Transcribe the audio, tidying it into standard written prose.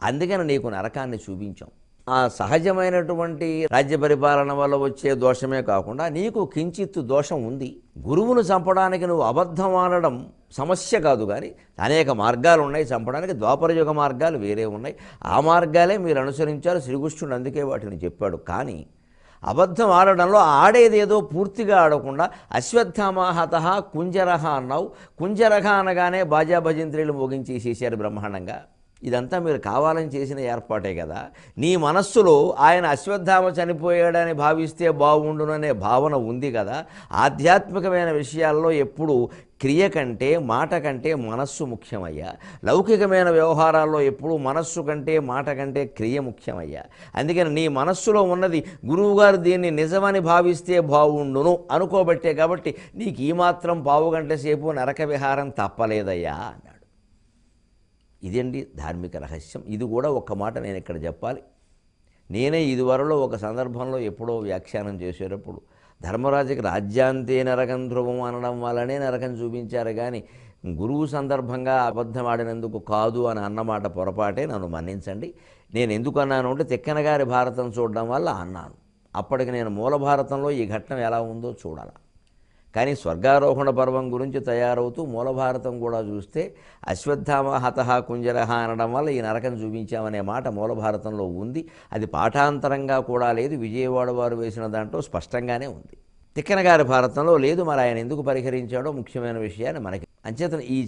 అందుకని నీకు నరకాన్ని చూపించాం. ఆ సహజమైనటువంటి రాజ్య పరిపాలన వల్ల వచ్చే దోషమే కాకుండా నీకు కించిత్తు దోషం ఉంది. గురువును చంపడానికి నువ్వు అబద్ధం ఆడడం సమస్య కాదు, కానీ అనేక మార్గాలు ఉన్నాయి చంపడానికి. ద్వాపరయుగ మార్గాలు వేరే ఉన్నాయి. ఆ మార్గాలే మీరు అనుసరించారు. శ్రీకృష్ణుడు అందుకే వాటిని చెప్పాడు. కానీ అబద్ధం ఆడడంలో ఆడేదేదో పూర్తిగా ఆడకుండా అశ్వత్థామాహత కుంజరహ అన్నావు. కుంజరహ అనగానే బాజా భజంత్రీలు మోగించేసేసారు బ్రహ్మాండంగా. ఇదంతా మీరు కావాలని చేసిన ఏర్పాటే కదా. నీ మనస్సులో ఆయన అశ్వత్థామ చనిపోయాడని భావిస్తే బాగుండుననే భావన ఉంది కదా. ఆధ్యాత్మికమైన విషయాల్లో ఎప్పుడు క్రియ కంటే మాట కంటే మనస్సు ముఖ్యమయ్యా. లౌకికమైన వ్యవహారాల్లో ఎప్పుడు మనస్సు కంటే మాట కంటే క్రియ ముఖ్యమయ్యా. అందుకని నీ మనస్సులో ఉన్నది గురువుగారు దీన్ని నిజమని భావిస్తే బాగుండును అనుకోబట్టే కాబట్టి నీకు ఈ మాత్రం పావుగంట సేపు నరక విహారం తప్పలేదయ్యా అన్నాడు. ఇదండి ధార్మిక రహస్యం. ఇది కూడా ఒక్క మాట నేను ఇక్కడ చెప్పాలి. నేనే ఇదివరలో ఒక సందర్భంలో ఎప్పుడో వ్యాఖ్యానం చేసేటప్పుడు ధర్మరాజుకి రాజ్యాంతే నరకం ధ్రువం అనడం వల్లనే నరకం చూపించారు, కానీ గురువు సందర్భంగా అబద్ధం ఆడినందుకు కాదు అని అన్నమాట పొరపాటే, నన్ను మన్నించండి. నేను ఎందుకు అన్నాను అంటే తిక్కన గారి భారతం చూడడం వల్ల అన్నాను. అప్పటికి నేను మూల భారతంలో ఈ ఘట్టం ఎలా ఉందో చూడాలి. కానీ స్వర్గారోహణ పర్వం గురించి తయారవుతూ మూల భారతం కూడా చూస్తే అశ్వత్థామ హతహ కుంజరహ అనడం వల్ల ఈ నరకం చూపించామనే మాట మూల భారతంలో ఉంది. అది పాఠాంతరంగా కూడా లేదు, విజయవాడ వారు వేసిన దాంట్లో స్పష్టంగానే ఉంది. తిక్కన గారి భారతంలో లేదు. మరి ఆయన ఎందుకు పరిహరించాడో ముఖ్యమైన విషయాన్ని మనకి అంచేతన ఈ